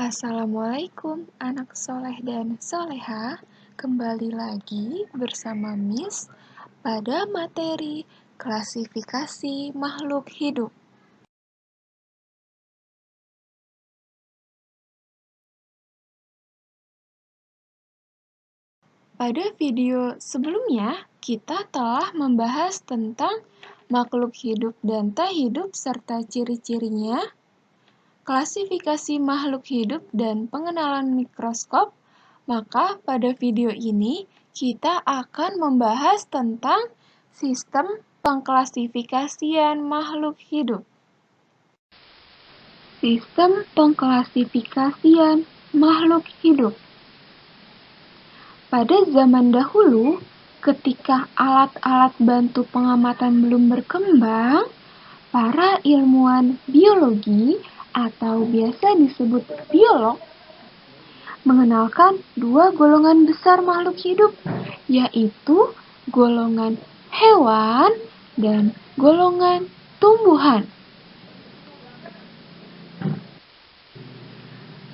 Assalamualaikum anak soleh dan soleha, kembali lagi bersama Miss pada materi klasifikasi makhluk hidup. Pada video sebelumnya, kita telah membahas tentang makhluk hidup dan tak hidup serta ciri-cirinya, klasifikasi makhluk hidup dan pengenalan mikroskop. Maka pada video ini kita akan membahas tentang sistem pengklasifikasian makhluk hidup. Sistem pengklasifikasian makhluk hidup. Pada zaman dahulu, ketika alat-alat bantu pengamatan belum berkembang, para ilmuwan biologi atau biasa disebut biolog mengenalkan dua golongan besar makhluk hidup, yaitu golongan hewan dan golongan tumbuhan.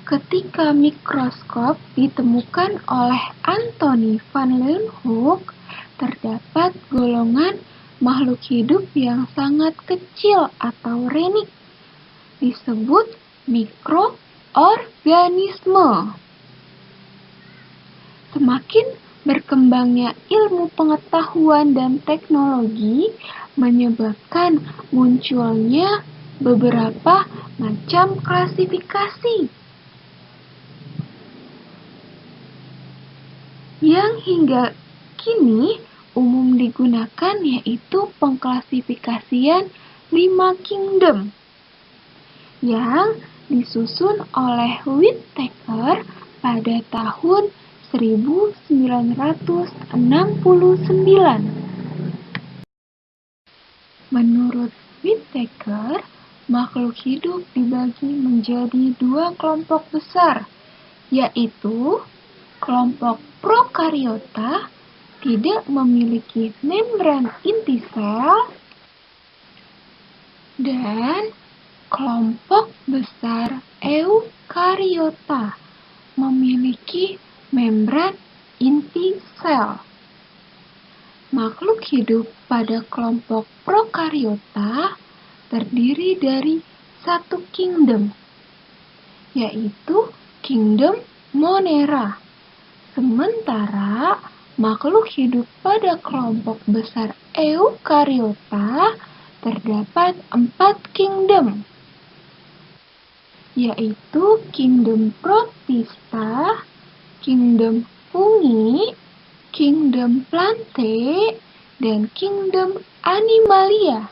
Ketika mikroskop ditemukan oleh Antony van Leeuwenhoek, terdapat golongan makhluk hidup yang sangat kecil atau renik, disebut mikroorganisme. Semakin berkembangnya ilmu pengetahuan dan teknologi menyebabkan munculnya beberapa macam klasifikasi yang hingga kini umum digunakan, yaitu pengklasifikasian 5 kingdom yang disusun oleh Whittaker pada tahun 1969. Menurut Whittaker, makhluk hidup dibagi menjadi dua kelompok besar, yaitu kelompok prokariota tidak memiliki membran inti sel dan kelompok besar eukariota memiliki membran inti sel. Makhluk hidup pada kelompok prokariota terdiri dari satu kingdom, yaitu kingdom Monera. Sementara makhluk hidup pada kelompok besar eukariota terdapat 4 kingdom, yaitu kingdom Protista, kingdom Fungi, kingdom Plantae, dan kingdom Animalia.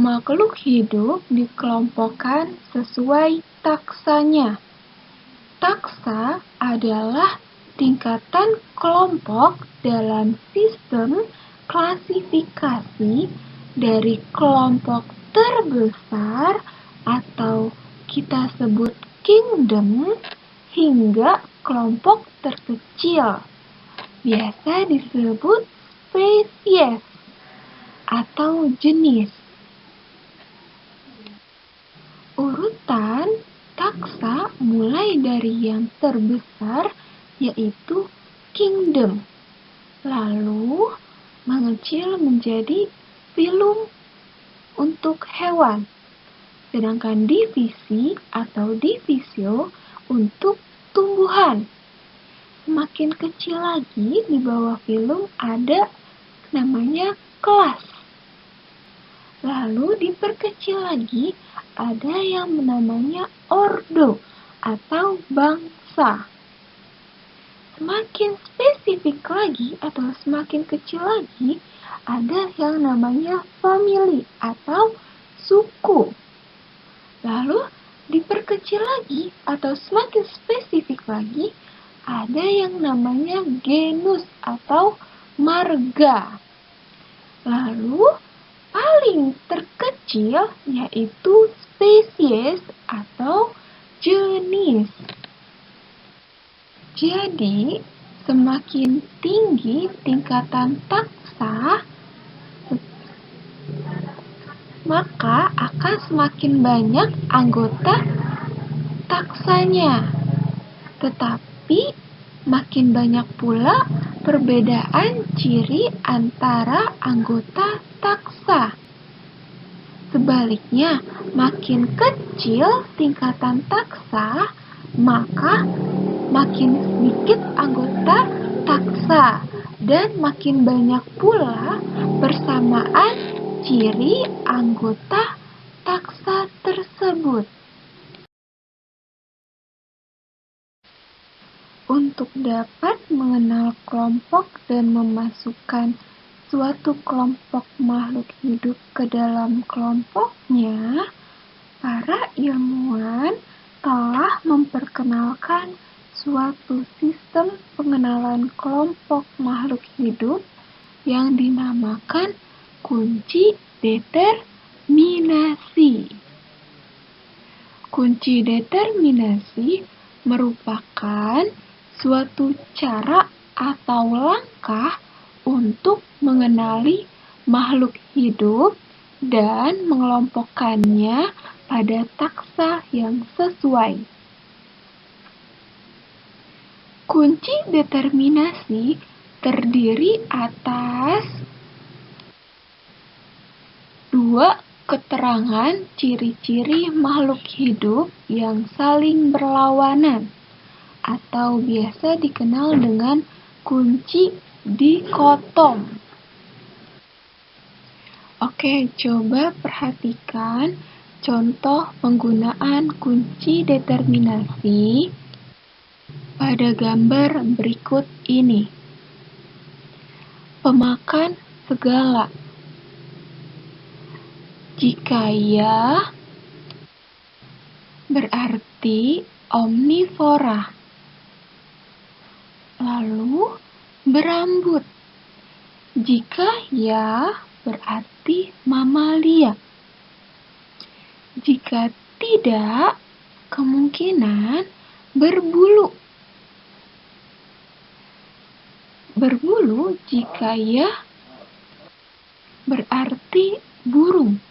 Makhluk hidup dikelompokkan sesuai taksanya. Taksa adalah tingkatan kelompok dalam sistem klasifikasi dari kelompok terbesar atau kita sebut kingdom hingga kelompok terkecil, biasa disebut spesies atau jenis. Urutan taksa mulai dari yang terbesar, yaitu kingdom, lalu mengecil menjadi filum untuk hewan, sedangkan divisi atau divisio untuk tumbuhan. Semakin kecil lagi di bawah filum ada namanya kelas. Lalu diperkecil lagi ada yang namanya ordo atau bangsa. Semakin spesifik lagi atau semakin kecil lagi ada yang namanya family atau suku. Lalu diperkecil lagi atau semakin spesifik lagi ada yang namanya genus atau marga. Lalu paling terkecil yaitu spesies atau jenis. Jadi, semakin tinggi tingkatan taksa, maka akan maka semakin banyak anggota taksanya. Tetapi makin banyak pula perbedaan ciri antara anggota taksa. Sebaliknya, makin kecil tingkatan taksa, maka makin sedikit anggota taksa dan makin banyak pula persamaan ciri anggota taksa tersebut. Untuk dapat mengenal kelompok dan memasukkan suatu kelompok makhluk hidup ke dalam kelompoknya, para ilmuwan telah memperkenalkan suatu sistem pengenalan kelompok makhluk hidup yang dinamakan kunci determinasi. Kunci determinasi merupakan suatu cara atau langkah untuk mengenali makhluk hidup dan mengelompokkannya pada taksa yang sesuai. Kunci determinasi terdiri atas dua keterangan ciri-ciri makhluk hidup yang saling berlawanan, atau biasa dikenal dengan kunci dikotom. Oke, coba perhatikan contoh penggunaan kunci determinasi pada gambar berikut ini. Pemakan segala. Jika ya, berarti omnivora. Lalu berambut. Jika ya, berarti mamalia. Jika tidak, kemungkinan berbulu. Berbulu jika ya, berarti burung.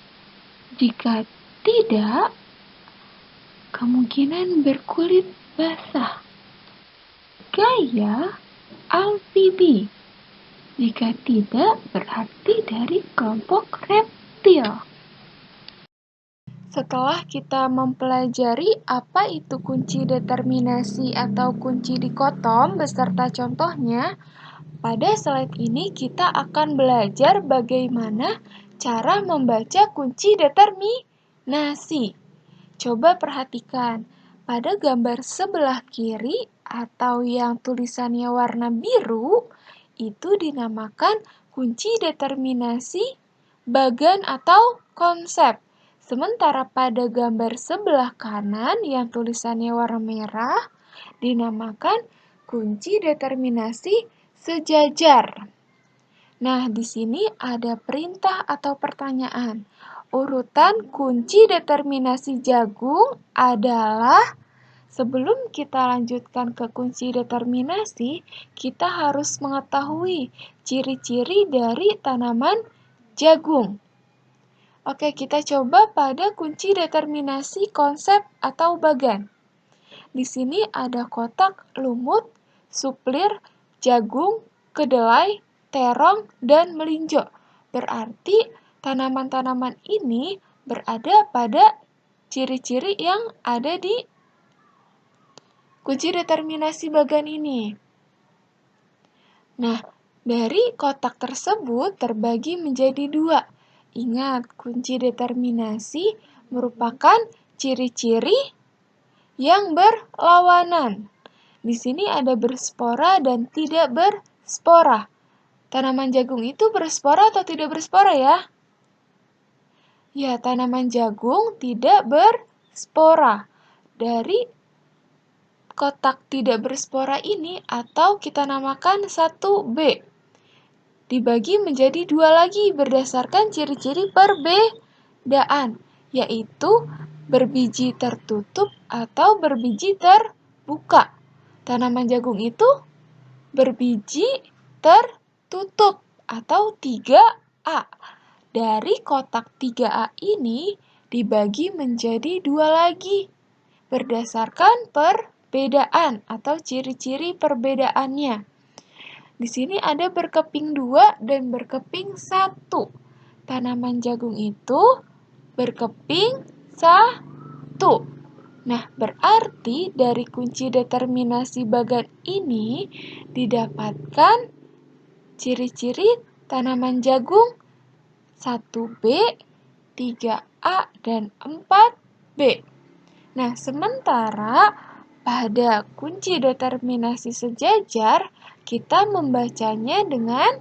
Jika tidak, kemungkinan berkulit basah. Jika ya, amfibi. Jika tidak, berarti dari kelompok reptil. Setelah kita mempelajari apa itu kunci determinasi atau kunci dikotom beserta contohnya, pada slide ini kita akan belajar bagaimana cara membaca kunci determinasi. Coba perhatikan, pada gambar sebelah kiri atau yang tulisannya warna biru, itu dinamakan kunci determinasi bagan atau konsep. Sementara pada gambar sebelah kanan yang tulisannya warna merah, dinamakan kunci determinasi sejajar. Nah, di sini ada perintah atau pertanyaan. Urutan kunci determinasi jagung adalah, sebelum kita lanjutkan ke kunci determinasi, kita harus mengetahui ciri-ciri dari tanaman jagung. Oke, kita coba pada kunci determinasi konsep atau bagan. Di sini ada kotak lumut, suplir, jagung, kedelai, terong, dan melinjo. Berarti tanaman-tanaman ini berada pada ciri-ciri yang ada di kunci determinasi bagan ini. Nah, dari kotak tersebut terbagi menjadi dua. Ingat, kunci determinasi merupakan ciri-ciri yang berlawanan. Di sini ada berspora dan tidak berspora. Tanaman jagung itu berspora atau tidak berspora ya? Ya, tanaman jagung tidak berspora. Dari kotak tidak berspora ini atau kita namakan 1B. Dibagi menjadi dua lagi berdasarkan ciri-ciri perbedaan, yaitu berbiji tertutup atau berbiji terbuka. Tanaman jagung itu berbiji tertutup atau 3A. Dari kotak 3A ini dibagi menjadi dua lagi berdasarkan perbedaan atau ciri-ciri perbedaannya. Di sini ada berkeping 2 dan berkeping 1. Tanaman jagung itu berkeping 1. Nah, berarti dari kunci determinasi bagan ini didapatkan ciri-ciri tanaman jagung 1B, 3A, dan 4B. Nah, sementara pada kunci determinasi sejajar, kita membacanya dengan,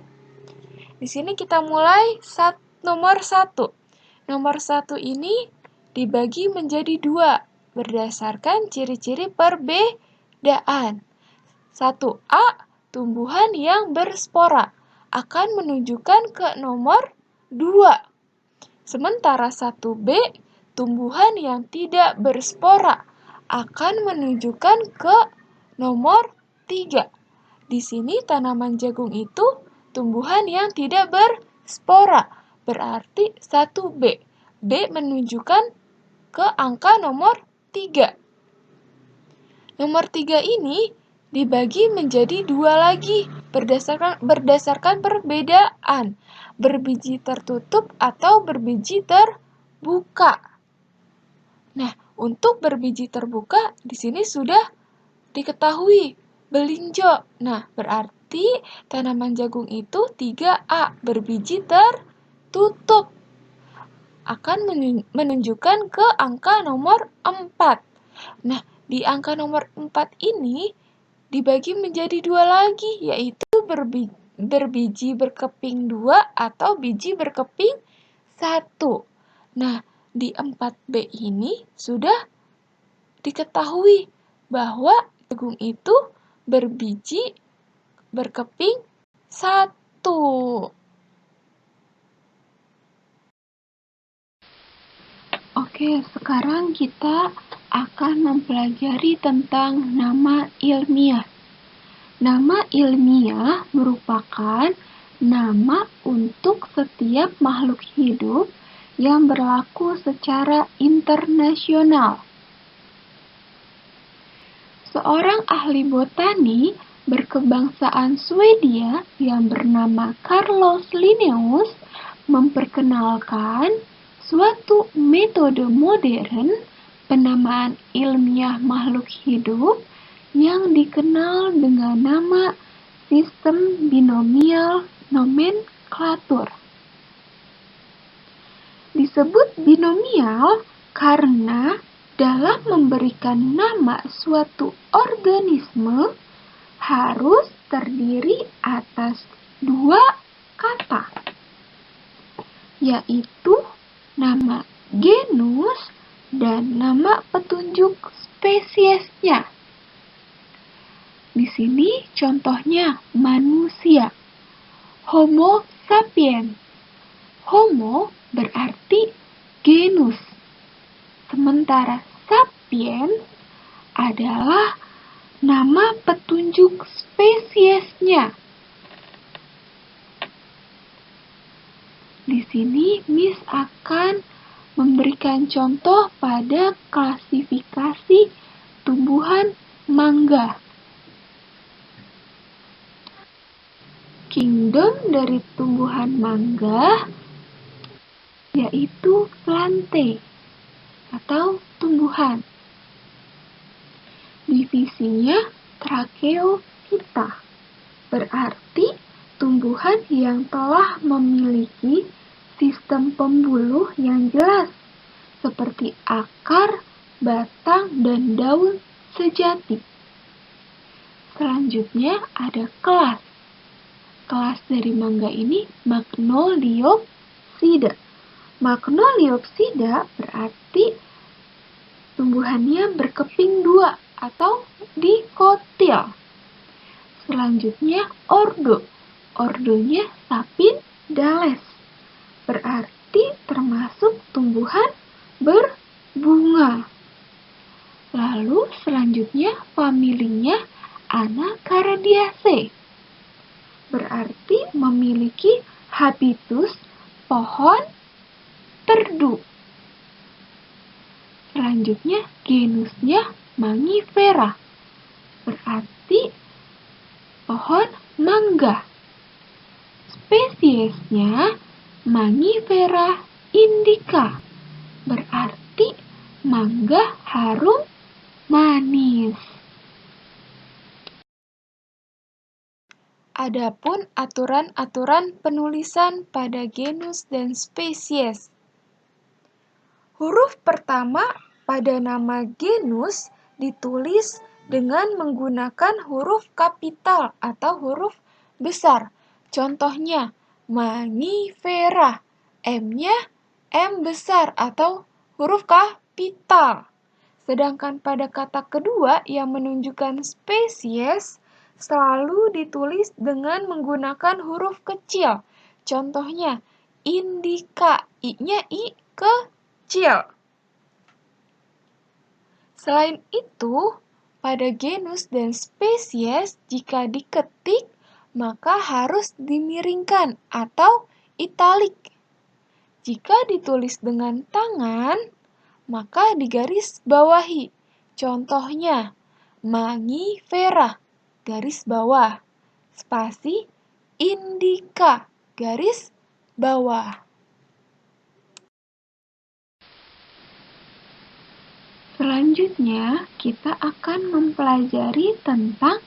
di sini kita mulai nomor 1. Nomor 1 ini dibagi menjadi 2 berdasarkan ciri-ciri perbedaan. 1A, tumbuhan yang berspora, akan menunjukkan ke nomor 2. Sementara 1B, tumbuhan yang tidak berspora, akan menunjukkan ke nomor 3. Di sini tanaman jagung itu tumbuhan yang tidak berspora, berarti 1B. B menunjukkan ke angka nomor 3. Nomor 3 ini dibagi menjadi 2 lagi berdasarkan perbedaan berbiji tertutup atau berbiji terbuka. Nah, untuk berbiji terbuka di sini sudah diketahui belinjo. Nah, berarti tanaman jagung itu 3A berbiji tertutup akan menunjukkan ke angka nomor 4. Nah, di angka nomor 4 ini dibagi menjadi 2 lagi, yaitu berbiji berkeping 2 atau biji berkeping 1. Nah, di 4B ini sudah diketahui bahwa jagung itu berbiji berkeping 1. Oke, sekarang kita akan mempelajari tentang nama ilmiah. Nama ilmiah merupakan nama untuk setiap makhluk hidup yang berlaku secara internasional. Seorang ahli botani berkebangsaan Swedia yang bernama Carlos Linnaeus memperkenalkan suatu metode modern penamaan ilmiah makhluk hidup yang dikenal dengan nama sistem binomial nomenklatur. Disebut binomial karena dalam memberikan nama suatu organisme harus terdiri atas 2 kata, yaitu nama genus dan nama petunjuk spesiesnya. Di sini contohnya manusia, Homo sapiens. Homo berarti genus, sementara sapiens adalah nama petunjuk spesiesnya. Di sini Miss akan memberikan contoh pada klasifikasi tumbuhan mangga. Kingdom dari tumbuhan mangga yaitu plante atau tumbuhan. Divisinya Tracheophyta, berarti tumbuhan yang telah memiliki sistem pembuluh yang jelas, seperti akar, batang, dan daun sejati. Selanjutnya ada kelas. Kelas dari mangga ini Magnoliopsida. Magnoliopsida berarti tumbuhannya berkeping 2 atau dikotil. Selanjutnya ordo. Ordonya Sapindales, berarti termasuk tumbuhan berbunga. Lalu selanjutnya familinya Anacardiaceae, berarti memiliki habitus pohon perdu. Selanjutnya genusnya Mangifera, berarti pohon mangga. Spesiesnya Mangifera indica, berarti mangga harum manis. Adapun aturan-aturan penulisan pada genus dan spesies. Huruf pertama pada nama genus ditulis dengan menggunakan huruf kapital atau huruf besar. Contohnya, Mangifera. M-nya M besar atau huruf kapital. Sedangkan pada kata kedua yang menunjukkan spesies selalu ditulis dengan menggunakan huruf kecil. Contohnya, indica. I-nya I kecil. Selain itu, pada genus dan spesies jika diketik maka harus dimiringkan atau italik. Jika ditulis dengan tangan, maka digaris bawahi. Contohnya, Mangifera, garis bawah, spasi, indica, garis bawah. Selanjutnya, kita akan mempelajari tentang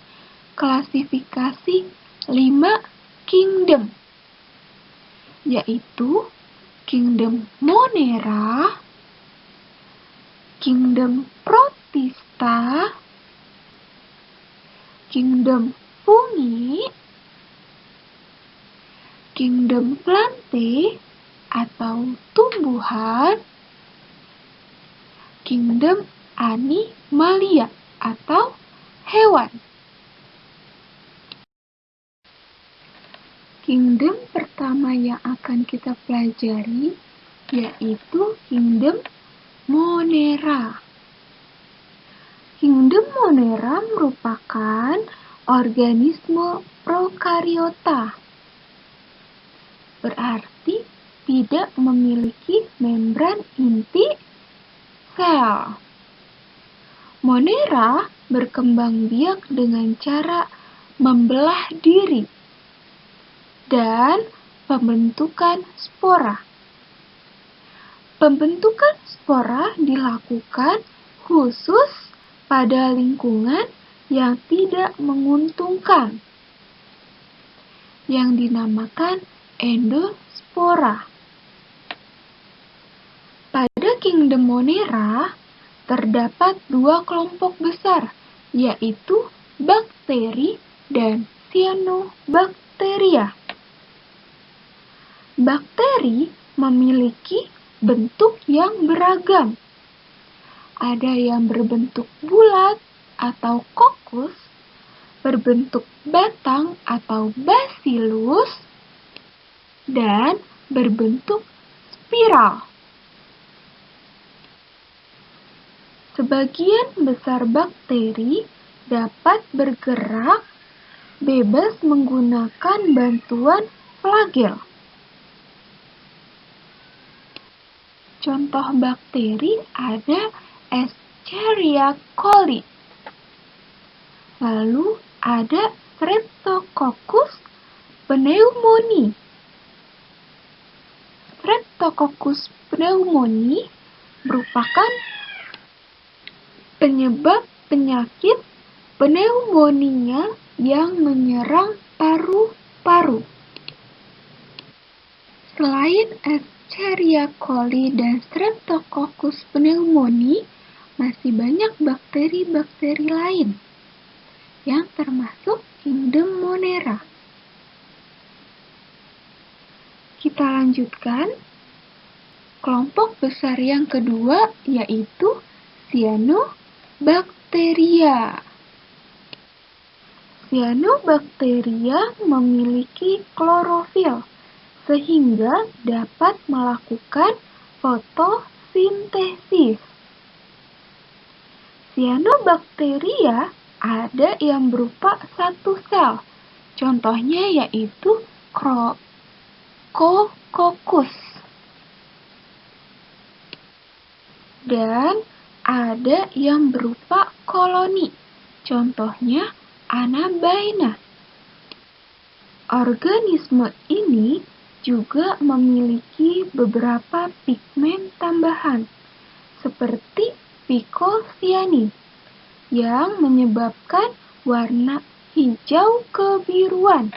klasifikasi 5 kingdom, yaitu Kingdom Monera, Kingdom Protista, Kingdom Fungi, Kingdom Plante atau tumbuhan, Kingdom Animalia atau hewan. Kingdom pertama yang akan kita pelajari yaitu Kingdom Monera. Kingdom Monera merupakan organisme prokariota, berarti tidak memiliki membran inti sel. Monera berkembang biak dengan cara membelah diri dan pembentukan spora. Pembentukan spora dilakukan khusus pada lingkungan yang tidak menguntungkan, yang dinamakan endospora. Pada Kingdom Monera terdapat 2 kelompok besar, yaitu bakteri dan cyanobacteria. Bakteri memiliki bentuk yang beragam. Ada yang berbentuk bulat atau kokus, berbentuk batang atau bacillus, dan berbentuk spiral. Sebagian besar bakteri dapat bergerak bebas menggunakan bantuan flagel. Contoh bakteri ada Escherichia coli. Lalu ada Streptococcus pneumoniae. Streptococcus pneumoniae merupakan penyebab penyakit pneumonia yang menyerang paru-paru. Selain Escherichia coli dan Streptococcus pneumoniae, masih banyak bakteri-bakteri lain yang termasuk Kingdom Monera. Kita lanjutkan. Kelompok besar yang kedua yaitu Cyanobacteria. Cyanobacteria memiliki klorofil sehingga dapat melakukan fotosintesis. Cyanobacteria ada yang berupa satu sel. Contohnya yaitu Coccus. Dan ada yang berupa koloni. Contohnya Anabaena. Organisme ini juga memiliki beberapa pigmen tambahan, seperti phycocyanin, yang menyebabkan warna hijau kebiruan.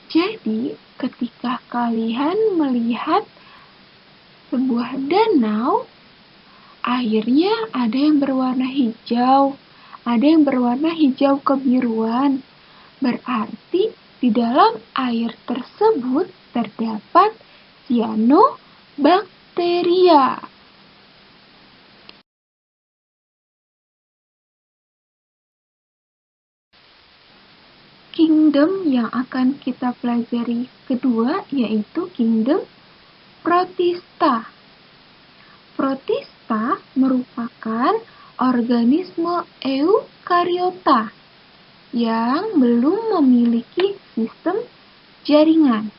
Jadi, ketika kalian melihat sebuah danau, airnya ada yang berwarna hijau, ada yang berwarna hijau kebiruan. Berarti di dalam air tersebut terdapat cyanobacteria. Kingdom yang akan kita pelajari kedua yaitu kingdom Protista. Protista merupakan organisme eukariota yang belum memiliki sistem jaringan.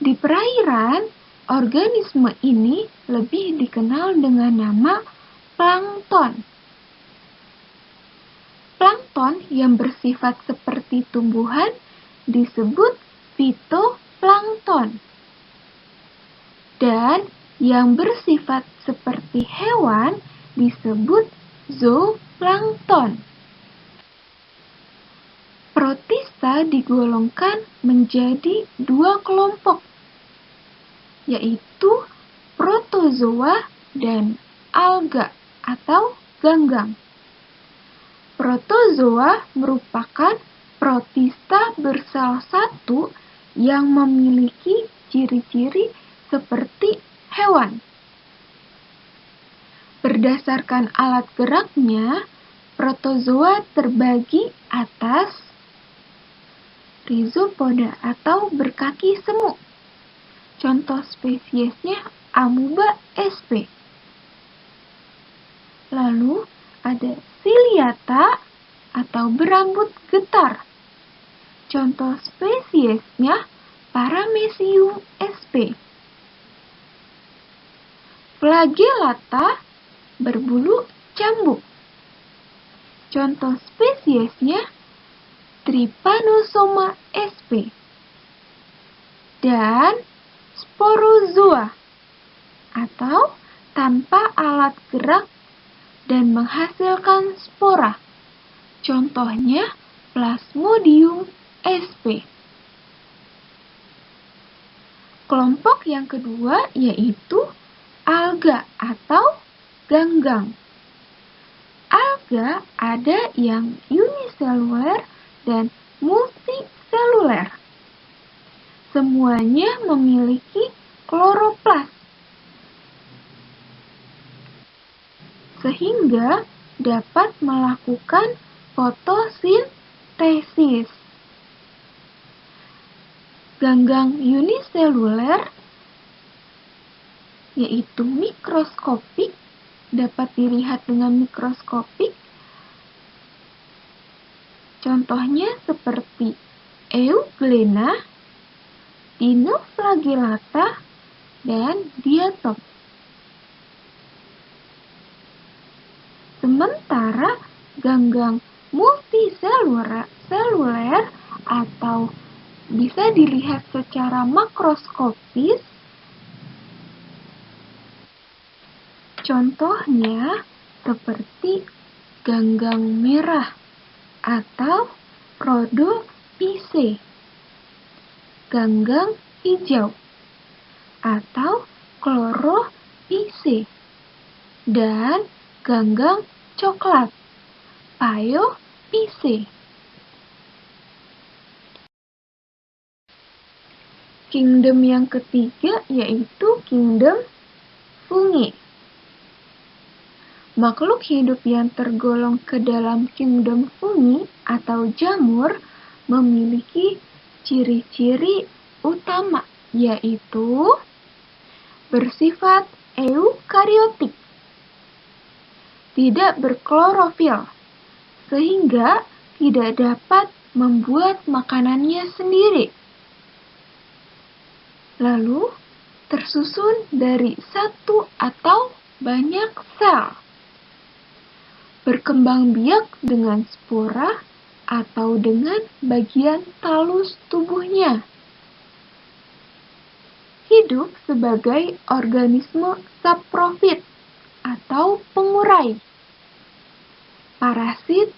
Di perairan, organisme ini lebih dikenal dengan nama plankton. Plankton yang bersifat seperti tumbuhan disebut fitoplankton. Dan yang bersifat seperti hewan disebut zooplankton. Protista digolongkan menjadi dua kelompok, yaitu protozoa dan alga atau ganggang. Protozoa merupakan protista bersalah satu yang memiliki ciri-ciri seperti hewan. Berdasarkan alat geraknya, protozoa terbagi atas rhizopoda atau berkaki semu. Contoh spesiesnya Amoeba sp. Lalu ada ciliata atau berambut getar. Contoh spesiesnya Paramecium sp. Flagellata berbulu cambuk. Contoh spesiesnya Trypanosoma sp. Dan sporozoa atau tanpa alat gerak dan menghasilkan spora. Contohnya Plasmodium sp. Kelompok yang kedua yaitu alga atau ganggang. Alga ada yang uniseluler dan multiseluler. Semuanya memiliki kloroplas, sehingga dapat melakukan fotosintesis. Ganggang uniseluler yaitu mikroskopik, dapat dilihat dengan mikroskopik. Contohnya seperti Euglena, Dinoflagellata, dan Diatom. Sementara ganggang multiseluler atau bisa dilihat secara makroskopis, contohnya seperti ganggang merah atau Rhodophyceae, ganggang hijau atau Chlorophyceae, dan ganggang coklat, Phaeophyceae. Kingdom yang ketiga yaitu kingdom fungi. Makhluk hidup yang tergolong ke dalam kingdom fungi atau jamur memiliki ciri-ciri utama, yaitu bersifat eukariotik, tidak berklorofil, sehingga tidak dapat membuat makanannya sendiri. Lalu tersusun dari satu atau banyak sel. Berkembang biak dengan spora atau dengan bagian talus tubuhnya. Hidup sebagai organisme saprofit atau pengurai, parasit,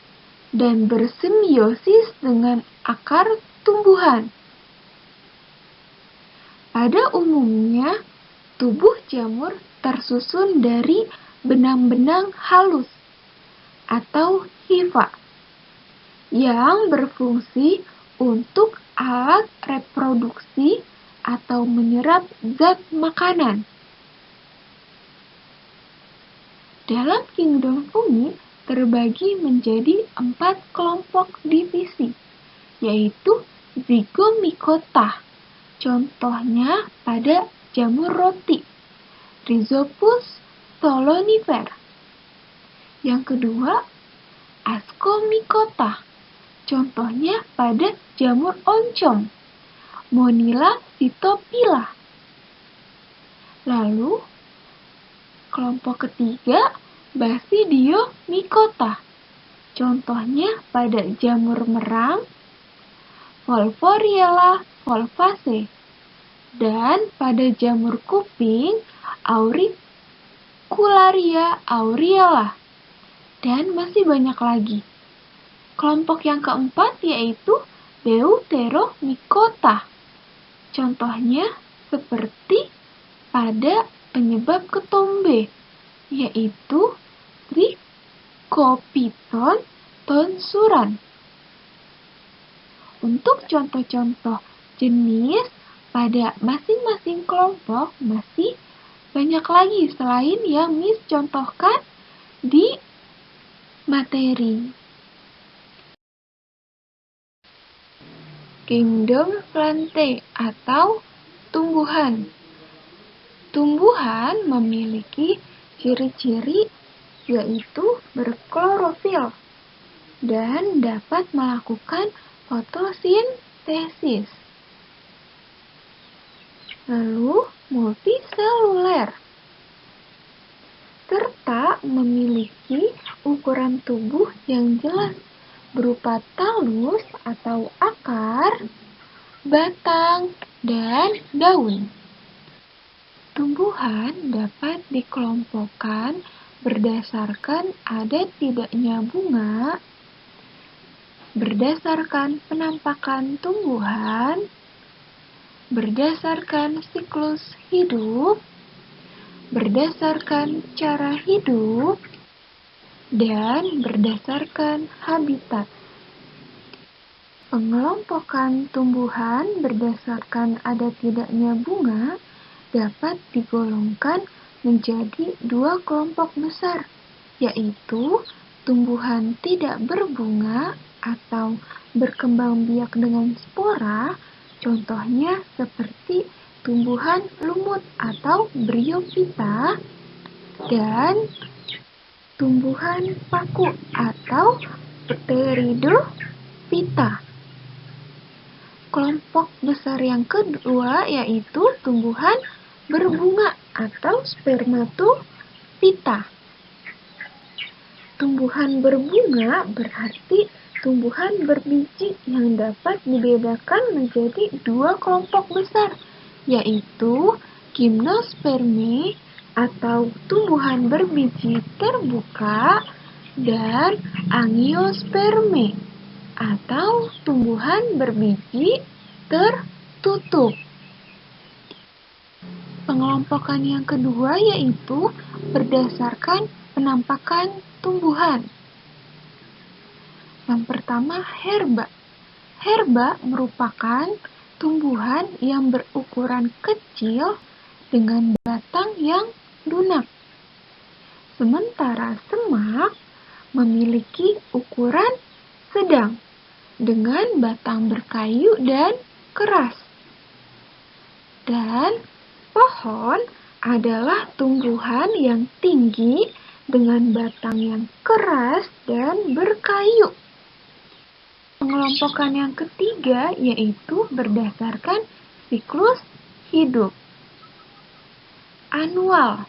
dan bersimbiosis dengan akar tumbuhan. Pada umumnya, tubuh jamur tersusun dari benang-benang halus atau hifa yang berfungsi untuk alat reproduksi atau menyerap zat makanan. Dalam kingdom fungi terbagi menjadi 4 kelompok divisi, yaitu zygomicota. Contohnya pada jamur roti, Rhizopus stolonifer. Yang kedua, Ascomycota. Contohnya pada jamur oncom, Monila phytophylla. Lalu, kelompok ketiga, Basidiomycota. Contohnya pada jamur merang, Volvoriella volvaceae. Dan pada jamur kuping, Auricularia aureola. Dan masih banyak lagi. Kelompok yang keempat yaitu Deuteromycota. Contohnya seperti pada penyebab ketombe, yaitu Trichophyton tonsuran. Untuk contoh-contoh jenis pada masing-masing kelompok masih banyak lagi selain yang Miss contohkan di materi. Kingdom Plantae atau tumbuhan. Tumbuhan memiliki ciri-ciri yaitu berklorofil dan dapat melakukan fotosintesis. Lalu multiseluler serta memiliki ukuran tubuh yang jelas berupa talus atau akar, batang, dan daun. Tumbuhan dapat dikelompokkan berdasarkan ada tidaknya bunga, berdasarkan penampakan tumbuhan, berdasarkan siklus hidup, berdasarkan cara hidup, dan berdasarkan habitat. Pengelompokan tumbuhan berdasarkan ada tidaknya bunga dapat digolongkan menjadi 2 kelompok besar, yaitu tumbuhan tidak berbunga atau berkembang biak dengan spora, contohnya seperti tumbuhan lumut atau Bryophyta, dan tumbuhan paku atau Pteridophyta. Kelompok besar yang kedua yaitu tumbuhan berbunga atau Spermatophyta. Tumbuhan berbunga berarti tumbuhan berbiji yang dapat dibedakan menjadi 2 kelompok besar, yaitu Gymnospermae atau tumbuhan berbiji terbuka dan Angiospermae atau tumbuhan berbiji tertutup. Pengelompokan yang kedua yaitu berdasarkan penampakan tumbuhan. Yang pertama, herba. Herba merupakan tumbuhan yang berukuran kecil dengan batang yang lunak. Sementara semak memiliki ukuran sedang dengan batang berkayu dan keras. Dan pohon adalah tumbuhan yang tinggi dengan batang yang keras dan berkayu. Pengelompokan yang ketiga yaitu berdasarkan siklus hidup. Annual.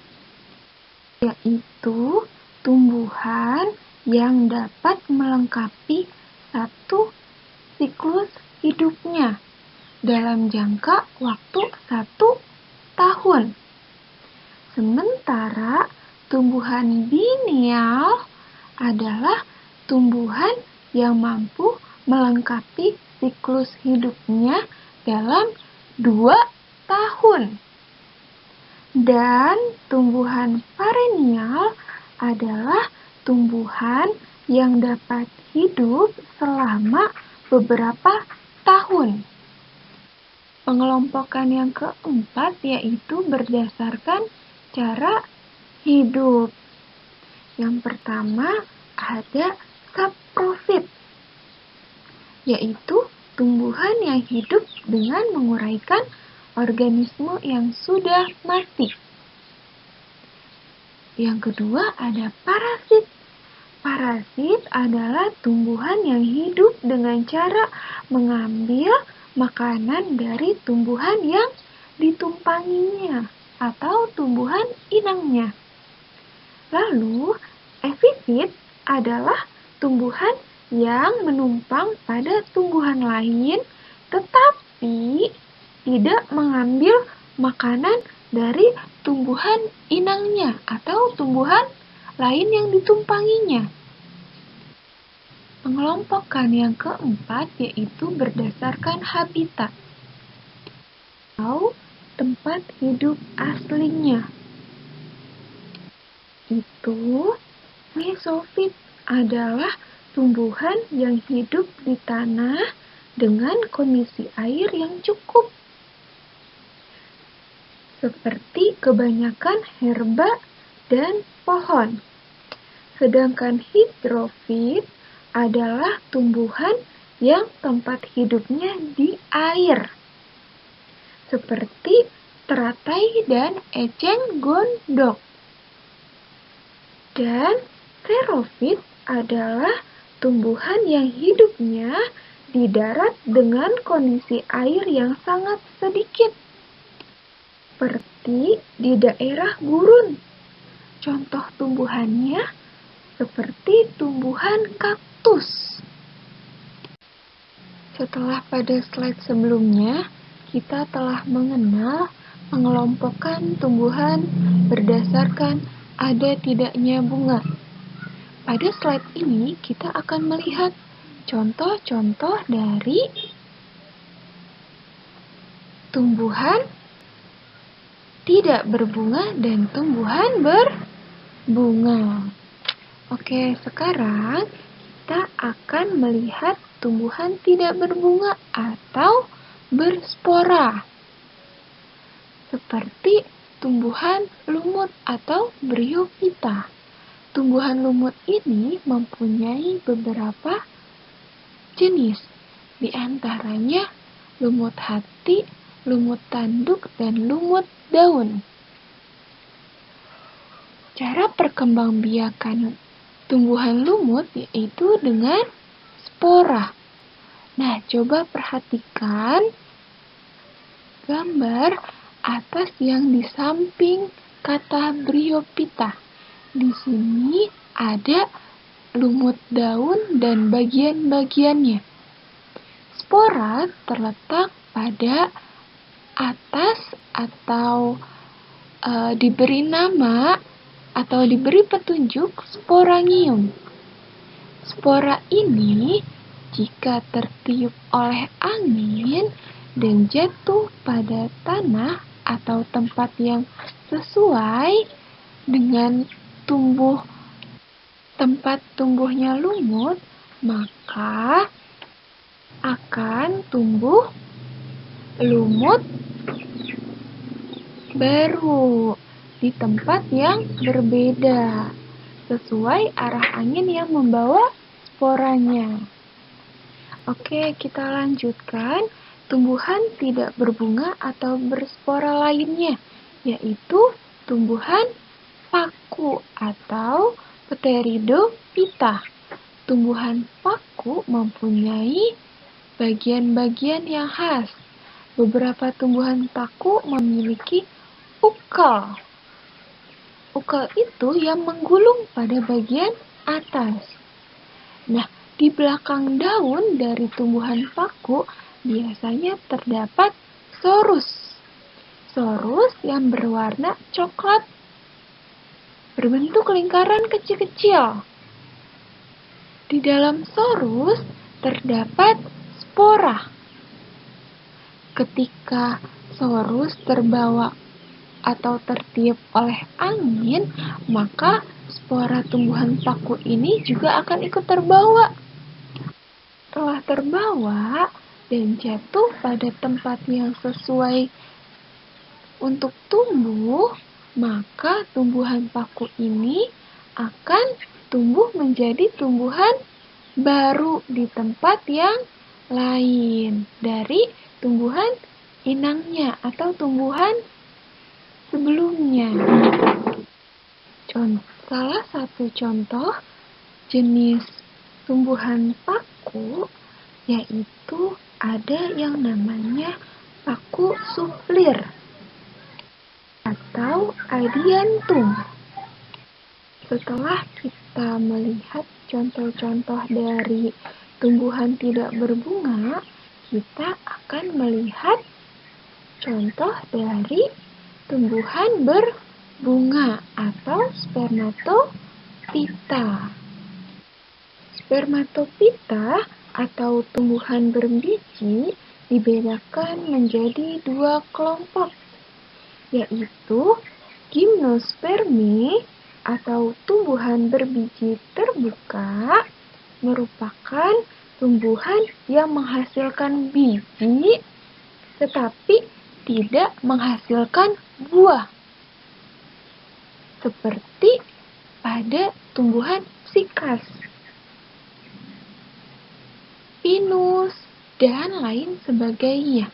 yaitu tumbuhan yang dapat melengkapi satu siklus hidupnya dalam jangka waktu 1 tahun. Sementara tumbuhan biennial adalah tumbuhan yang mampu melengkapi siklus hidupnya dalam 2 tahun. Dan tumbuhan perennial adalah tumbuhan yang dapat hidup selama beberapa tahun. Pengelompokan yang keempat yaitu berdasarkan cara hidup. Yang pertama ada saprofit, yaitu tumbuhan yang hidup dengan menguraikan organisme yang sudah mati. Yang kedua ada parasit. Parasit adalah tumbuhan yang hidup dengan cara mengambil makanan dari tumbuhan yang ditumpanginya atau tumbuhan inangnya. Lalu, epifit adalah tumbuhan yang menumpang pada tumbuhan lain tetapi tidak mengambil makanan dari tumbuhan inangnya atau tumbuhan lain yang ditumpanginya. Pengelompokan yang keempat yaitu berdasarkan habitat atau tempat hidup aslinya. Itu mesofit adalah tumbuhan yang hidup di tanah dengan kondisi air yang cukup, seperti kebanyakan herba dan pohon. Sedangkan hidrofit adalah tumbuhan yang tempat hidupnya di air, seperti teratai dan eceng gondok. Dan xerofit adalah tumbuhan yang hidupnya di darat dengan kondisi air yang sangat sedikit, seperti di daerah gurun. Contoh tumbuhannya seperti tumbuhan kaktus. Setelah pada slide sebelumnya, kita telah mengenal pengelompokan tumbuhan berdasarkan ada tidaknya bunga. Pada slide ini, kita akan melihat contoh-contoh dari tumbuhan tidak berbunga dan tumbuhan berbunga. Oke, sekarang kita akan melihat tumbuhan tidak berbunga atau berspora, seperti tumbuhan lumut atau bryophyta. Tumbuhan lumut ini mempunyai beberapa jenis, di antaranya lumut hati, lumut tanduk, dan lumut daun. Cara perkembangbiakan tumbuhan lumut yaitu dengan spora. Nah, coba perhatikan gambar atas yang di samping kata bryophyta. Di sini ada lumut daun dan bagian-bagiannya. Spora terletak pada atas atau diberi nama atau diberi petunjuk sporangium. Spora ini jika tertiup oleh angin dan jatuh pada tanah atau tempat yang sesuai dengan tempat tumbuhnya lumut, maka akan tumbuh lumut baru di tempat yang berbeda, sesuai arah angin yang membawa sporanya. Oke, kita lanjutkan tumbuhan tidak berbunga atau berspora lainnya, yaitu tumbuhan paku atau Pteridophyta. Tumbuhan paku mempunyai bagian-bagian yang khas. Beberapa tumbuhan paku memiliki ukel. ukel itu yang menggulung pada bagian atas. Nah, di belakang daun dari tumbuhan paku biasanya terdapat sorus. Sorus yang berwarna coklat berbentuk lingkaran kecil-kecil. Di dalam sorus terdapat spora. Ketika sorus terbawa atau tertiup oleh angin, maka spora tumbuhan paku ini juga akan ikut terbawa. Setelah terbawa dan jatuh pada tempat yang sesuai untuk tumbuh, maka tumbuhan paku ini akan tumbuh menjadi tumbuhan baru di tempat yang lain dari tumbuhan inangnya atau tumbuhan sebelumnya. Salah satu contoh jenis tumbuhan paku yaitu ada yang namanya paku suflir atau adiantum. Setelah kita melihat contoh-contoh dari tumbuhan tidak berbunga, kita akan melihat contoh dari tumbuhan berbunga atau spermatopita. Spermatopita atau tumbuhan berbiji dibedakan menjadi dua kelompok, yaitu gimnospermi atau tumbuhan berbiji terbuka merupakan tumbuhan yang menghasilkan biji tetapi tidak menghasilkan buah, seperti pada tumbuhan sikas, pinus, dan lain sebagainya.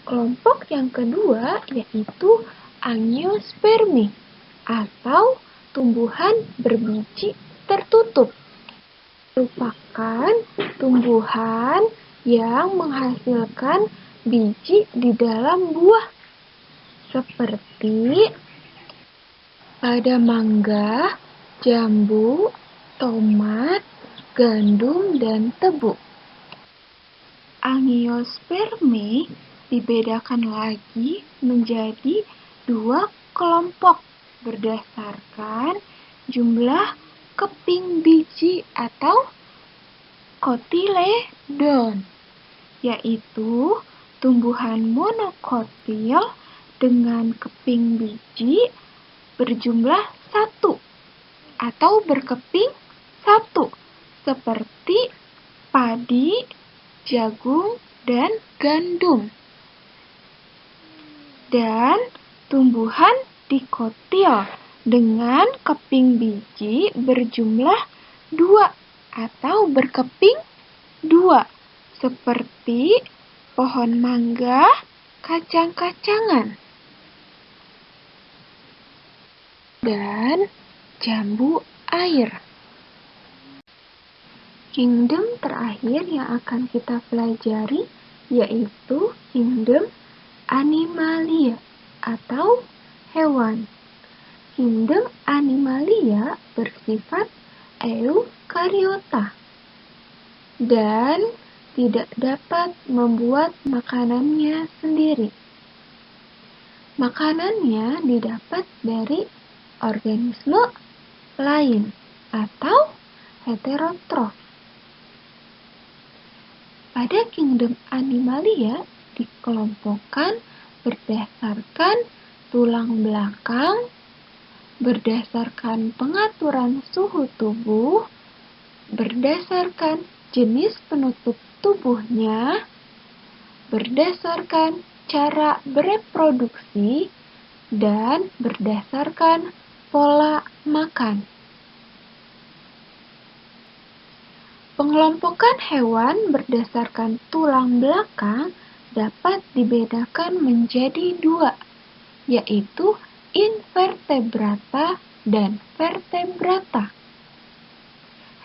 Kelompok yang kedua yaitu angiospermi atau tumbuhan berbiji tertutup. Merupakan tumbuhan yang menghasilkan biji di dalam buah, seperti pada mangga, jambu, tomat, gandum, dan tebu. Angiospermi dibedakan lagi menjadi dua kelompok berdasarkan jumlah keping biji atau kotiledon, yaitu tumbuhan monokotil dengan keping biji berjumlah 1 atau berkeping 1, seperti padi, jagung, dan gandum. Dan tumbuhan dikotil dengan keping biji berjumlah 2 atau berkeping 2, seperti pohon mangga, kacang-kacangan, dan jambu air. Kingdom terakhir yang akan kita pelajari yaitu kingdom Animalia atau hewan. Kingdom Animalia bersifat eukariota dan tidak dapat membuat makanannya sendiri. Makanannya didapat dari organisme lain atau heterotrof. Pada kingdom Animalia dikelompokkan berdasarkan tulang belakang, berdasarkan pengaturan suhu tubuh, berdasarkan jenis penutup tubuhnya, berdasarkan cara bereproduksi, dan berdasarkan pola makan. Pengelompokan hewan berdasarkan tulang belakang dapat dibedakan menjadi 2, yaitu invertebrata dan vertebrata.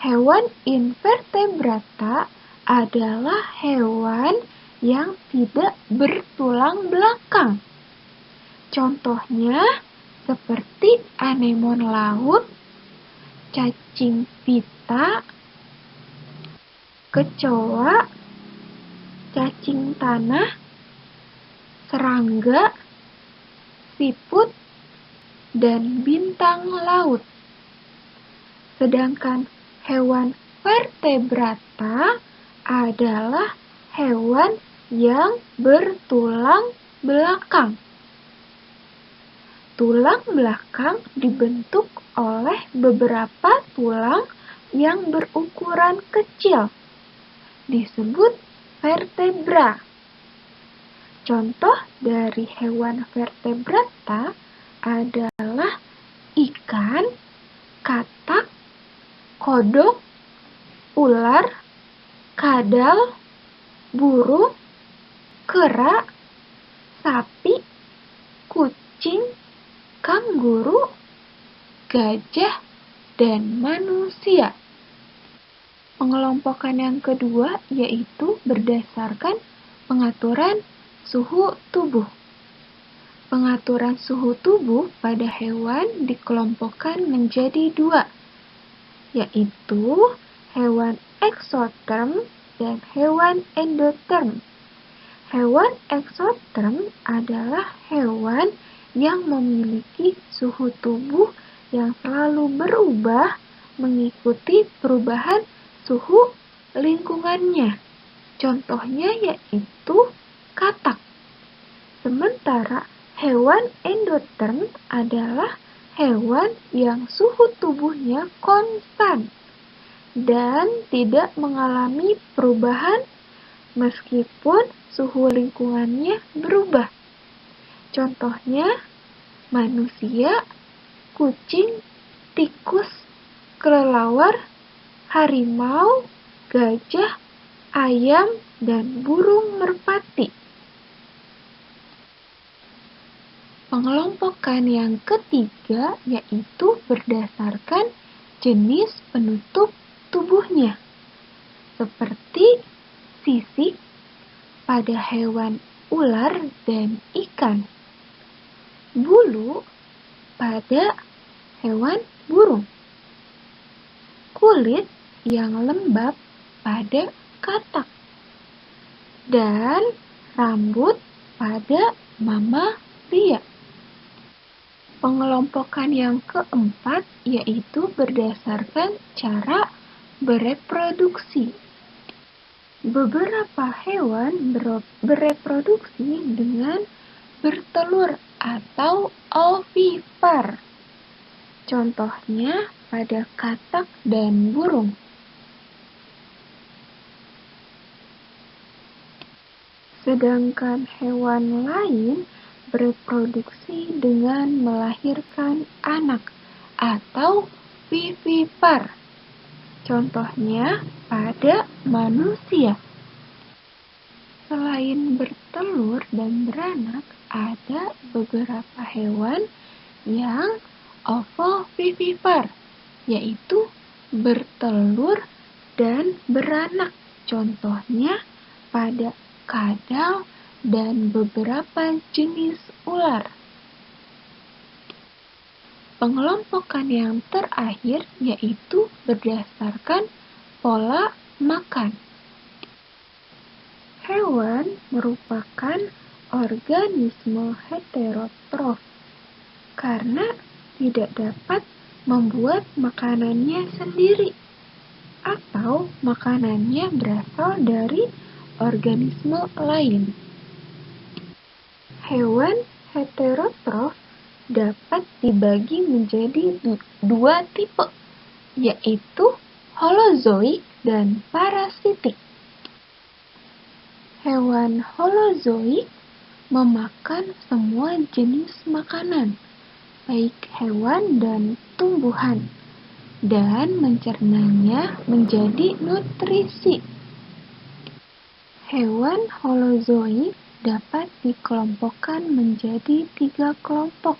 Hewan invertebrata adalah hewan yang tidak bertulang belakang. Contohnya seperti anemon laut, cacing pita, kecoa, cacing tanah, serangga, siput, dan bintang laut. Sedangkan hewan vertebrata adalah hewan yang bertulang belakang. Tulang belakang dibentuk oleh beberapa tulang yang berukuran kecil, disebut vertebra. Contoh dari hewan vertebrata adalah ikan, katak, kodok, ular, kadal, burung, kera, sapi, kucing, kanguru, gajah, dan manusia. Pengelompokan yang kedua yaitu berdasarkan pengaturan suhu tubuh. Pengaturan suhu tubuh pada hewan dikelompokkan menjadi dua, yaitu hewan eksoterm dan hewan endoterm. Hewan eksoterm adalah hewan yang memiliki suhu tubuh yang selalu berubah mengikuti perubahan suhu lingkungannya. Contohnya yaitu katak. Sementara hewan endoterm adalah hewan yang suhu tubuhnya konstan dan tidak mengalami perubahan meskipun suhu lingkungannya berubah. Contohnya manusia, kucing, tikus, kelelawar, harimau, gajah, ayam, dan burung merpati. Pengelompokan yang ketiga yaitu berdasarkan jenis penutup tubuhnya, seperti sisik pada hewan ular dan ikan, bulu pada hewan burung, kulit yang lembab pada katak, dan rambut pada mamalia. Pengelompokan yang keempat yaitu berdasarkan cara bereproduksi. Beberapa hewan bereproduksi dengan bertelur atau ovipar. Contohnya pada katak dan burung. Sedangkan hewan lain bereproduksi dengan melahirkan anak atau vivipar. Contohnya pada manusia. Selain bertelur dan beranak, ada beberapa hewan yang ovovivipar, yaitu bertelur dan beranak. Contohnya pada kadal dan beberapa jenis ular. Pengelompokan yang terakhir yaitu berdasarkan pola makan. Hewan merupakan organisme heterotrof karena tidak dapat membuat makanannya sendiri atau makanannya berasal dari organisme lain. Hewan heterotrof dapat dibagi menjadi dua tipe, yaitu holozoik dan parasitik. Hewan holozoik memakan semua jenis makanan, baik hewan dan tumbuhan, dan mencernanya menjadi nutrisi. Hewan holozoik dapat dikelompokkan menjadi 3 kelompok,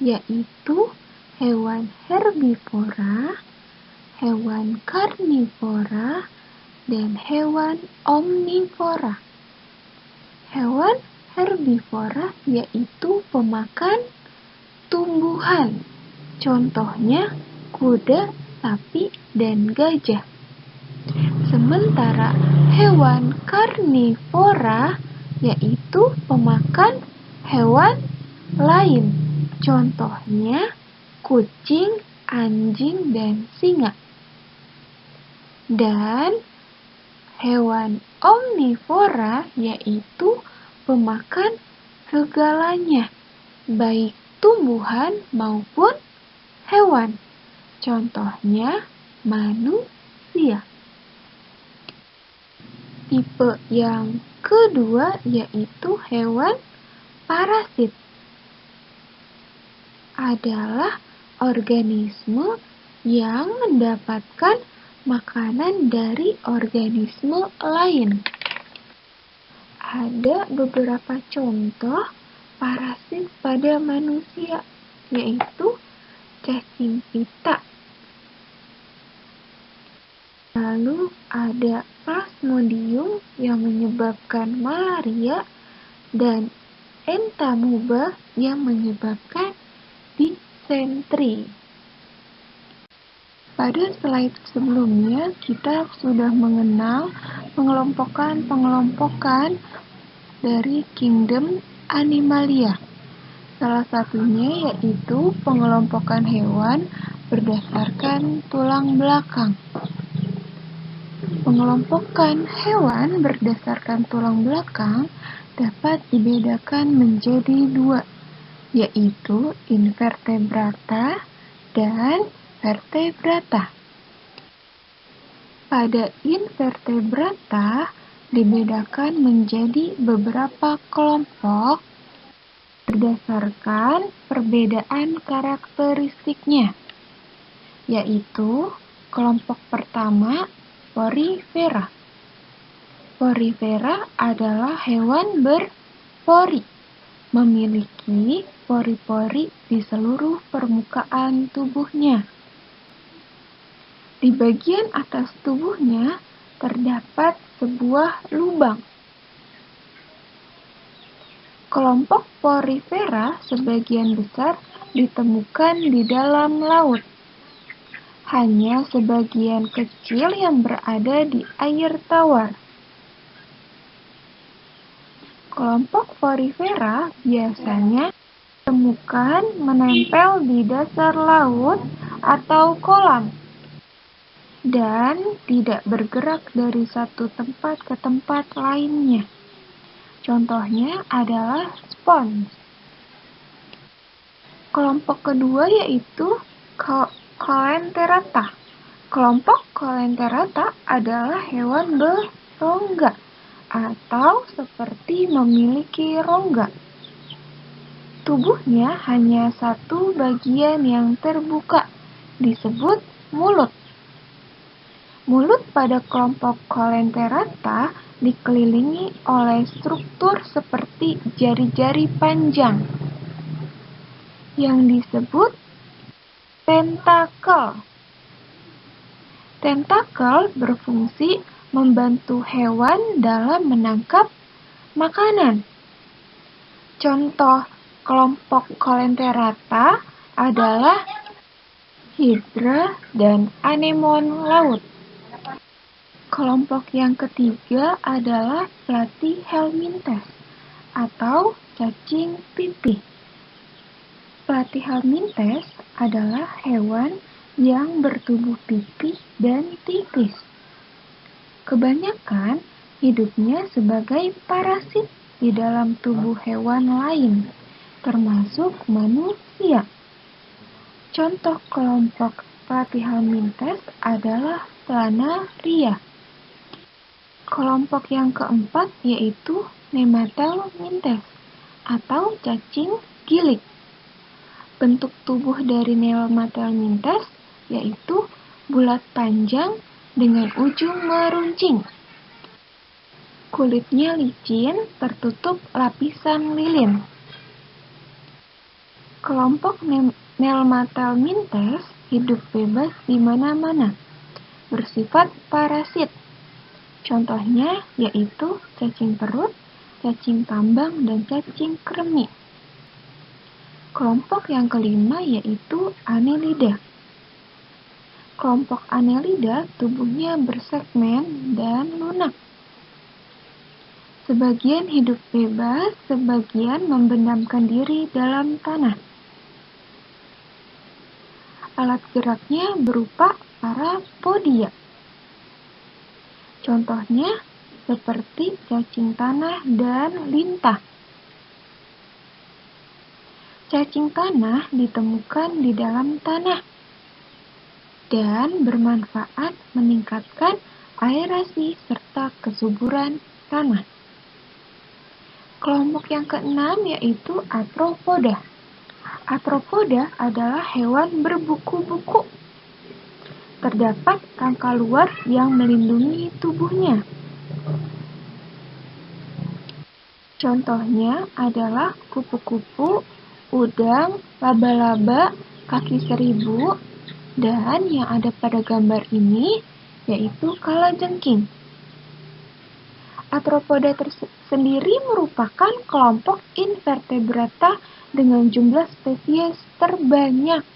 yaitu hewan herbivora, hewan karnivora, dan hewan omnivora. Hewan herbivora yaitu pemakan tumbuhan. Contohnya kuda, sapi, dan gajah. Sementara hewan karnivora yaitu pemakan hewan lain. Contohnya kucing, anjing, dan singa. Dan hewan omnivora yaitu pemakan segalanya, baik tumbuhan maupun hewan. Contohnya manusia. Tipe yang kedua yaitu hewan parasit. Adalah organisme yang mendapatkan makanan dari organisme lain. Ada beberapa contoh parasit pada manusia, yaitu cacing pita. Lalu ada Plasmodium yang menyebabkan malaria dan Entamuba yang menyebabkan disentri. Pada slide sebelumnya kita sudah mengenal pengelompokan dari kingdom Animalia. Salah satunya yaitu pengelompokan hewan berdasarkan tulang belakang. Pengelompokan hewan berdasarkan tulang belakang dapat dibedakan menjadi dua, yaitu invertebrata dan vertebrata. Pada invertebrata dibedakan menjadi beberapa kelompok berdasarkan perbedaan karakteristiknya, yaitu kelompok pertama Porifera. Porifera adalah hewan berpori, memiliki pori-pori di seluruh permukaan tubuhnya. Di bagian atas tubuhnya terdapat sebuah lubang. Kelompok Porifera sebagian besar ditemukan di dalam laut. Hanya sebagian kecil yang berada di air tawar. Kelompok Porifera biasanya ditemukan menempel di dasar laut atau kolam dan tidak bergerak dari satu tempat ke tempat lainnya. Contohnya adalah spons. Kelompok kedua yaitu Coelenterata. Kelompok Coelenterata adalah hewan berongga atau seperti memiliki rongga. Tubuhnya hanya satu bagian yang terbuka, disebut mulut. Mulut pada kelompok Coelenterata dikelilingi oleh struktur seperti jari-jari panjang yang disebut tentakel. Tentakel berfungsi membantu hewan dalam menangkap makanan. Contoh kelompok Coelenterata adalah hidra dan anemon laut. Kelompok yang ketiga adalah Platyhelminthes atau cacing pipih. Platyhelminthes adalah hewan yang bertubuh pipih dan tipis. Kebanyakan hidupnya sebagai parasit di dalam tubuh hewan lain, termasuk manusia. Contoh kelompok Platyhelminthes adalah Planaria. Kelompok yang keempat yaitu Nemathelminthes atau cacing gilik. Bentuk tubuh dari Nemathelminthes yaitu bulat panjang dengan ujung meruncing. Kulitnya licin, tertutup lapisan lilin. Kelompok Nemathelminthes hidup bebas di mana-mana, bersifat parasit. Contohnya yaitu cacing perut, cacing tambang, dan cacing kremi. Kelompok yang kelima yaitu Annelida. Kelompok Annelida tubuhnya bersegmen dan lunak. Sebagian hidup bebas, sebagian membenamkan diri dalam tanah. Alat geraknya berupa parapodia. Contohnya seperti cacing tanah dan lintah. Cacing tanah ditemukan di dalam tanah dan bermanfaat meningkatkan aerasi serta kesuburan tanah. Kelompok yang keenam yaitu Arthropoda. Arthropoda adalah hewan berbuku-buku. Terdapat rangka luar yang melindungi tubuhnya. Contohnya adalah kupu-kupu, udang, laba-laba, kaki seribu, dan yang ada pada gambar ini yaitu kalajengking. Arthropoda sendiri merupakan kelompok invertebrata dengan jumlah spesies terbanyak.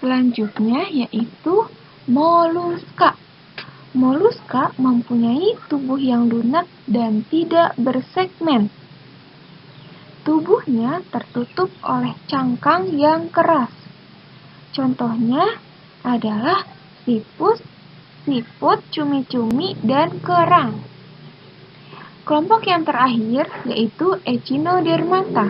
Selanjutnya yaitu moluska. Moluska mempunyai tubuh yang lunak dan tidak bersegmen. Tubuhnya tertutup oleh cangkang yang keras. Contohnya adalah siput, cumi-cumi, dan kerang. Kelompok yang terakhir yaitu Echinodermata.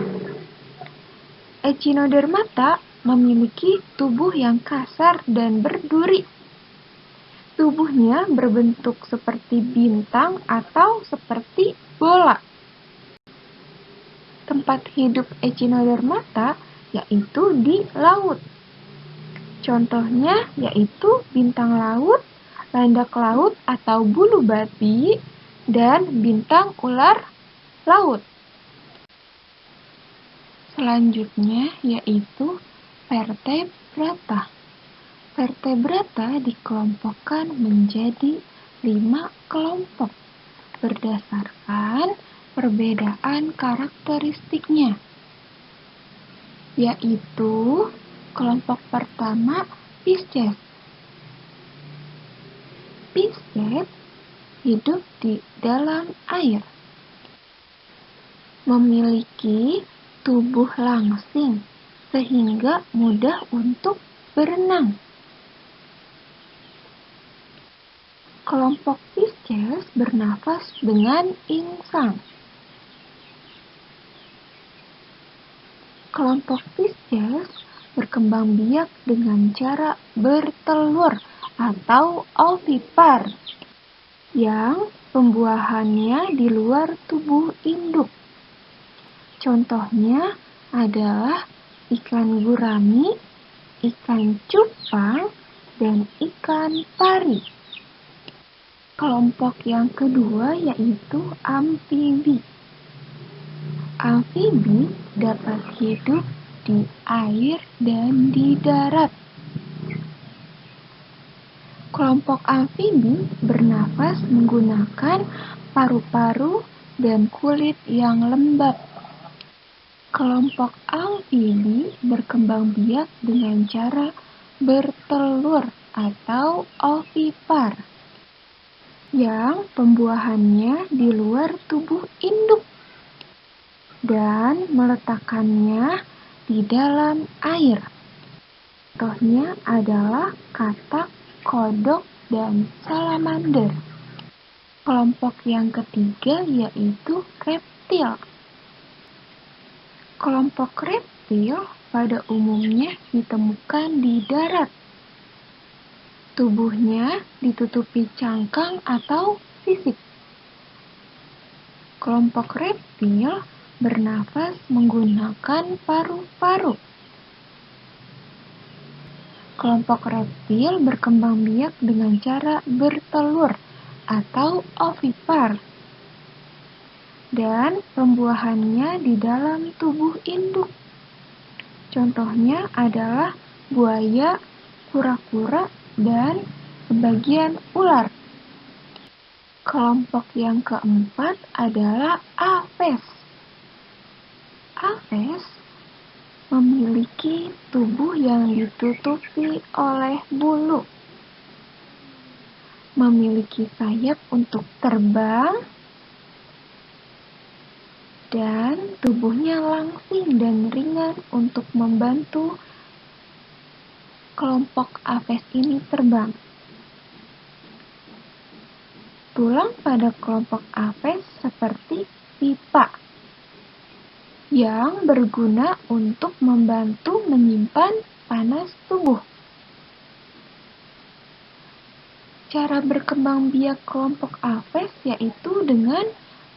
Echinodermata memiliki tubuh yang kasar dan berduri. Tubuhnya berbentuk seperti bintang atau seperti bola. Tempat hidup Echinodermata yaitu di laut. Contohnya yaitu bintang laut, landak laut atau bulu babi, dan bintang ular laut. Selanjutnya yaitu vertebrata. Vertebrata dikelompokkan menjadi 5 kelompok berdasarkan perbedaan karakteristiknya, yaitu kelompok pertama Pisces. Pisces hidup di dalam air, memiliki tubuh langsing sehingga mudah untuk berenang. Kelompok Pisces bernafas dengan insang. Kelompok Pisces berkembang biak dengan cara bertelur atau ovipar, yang pembuahannya di luar tubuh induk. Contohnya adalah ikan gurami, ikan cupang, dan ikan pari. Kelompok yang kedua yaitu amfibi. Amfibi dapat hidup di air dan di darat. Kelompok amfibi bernafas menggunakan paru-paru dan kulit yang lembab. Kelompok amfibi berkembang biak dengan cara bertelur atau ovipar, yang pembuahannya di luar tubuh induk dan meletakkannya di dalam air. Contohnya adalah katak, kodok, dan salamander. Kelompok yang ketiga yaitu reptil. Kelompok reptil pada umumnya ditemukan di darat. Tubuhnya ditutupi cangkang atau sisik. Kelompok reptil bernafas menggunakan paru-paru. Kelompok reptil berkembang biak dengan cara bertelur atau ovipar, dan pembuahannya di dalam tubuh induk. Contohnya adalah buaya, kura-kura, dan sebagian ular. Kelompok yang keempat adalah Aves. Aves memiliki tubuh yang ditutupi oleh bulu, memiliki sayap untuk terbang, dan tubuhnya langsing dan ringan untuk membantu kelompok Aves ini terbang. Tulang pada kelompok Aves seperti pipa yang berguna untuk membantu menyimpan panas tubuh. Cara berkembang biak kelompok Aves yaitu dengan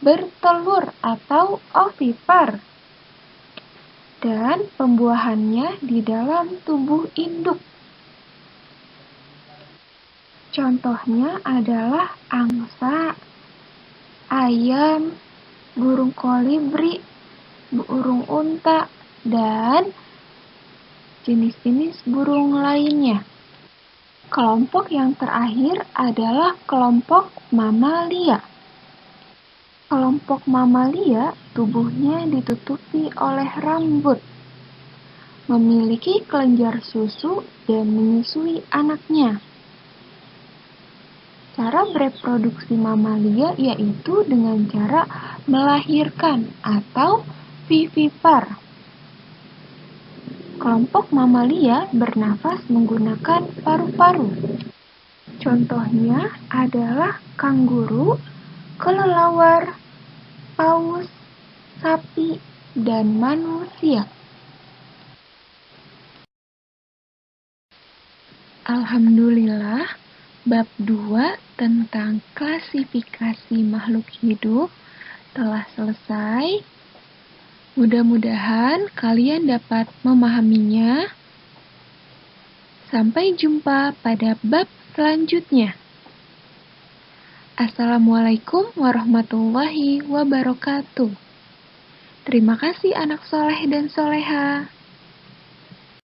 bertelur atau ovipar, dan pembuahannya di dalam tubuh induk. Contohnya adalah angsa, ayam, burung kolibri, burung unta, dan jenis-jenis burung lainnya. Kelompok yang terakhir adalah kelompok mamalia. Kelompok mamalia tubuhnya ditutupi oleh rambut, memiliki kelenjar susu dan menyusui anaknya. Cara bereproduksi mamalia yaitu dengan cara melahirkan atau vivipar. Kelompok mamalia bernafas menggunakan paru-paru. Contohnya adalah kanguru, kelelawar, paus, sapi, dan manusia. Alhamdulillah, bab 2 tentang klasifikasi makhluk hidup telah selesai. Mudah-mudahan kalian dapat memahaminya. Sampai jumpa pada bab selanjutnya. Assalamualaikum warahmatullahi wabarakatuh. Terima kasih anak soleh dan soleha.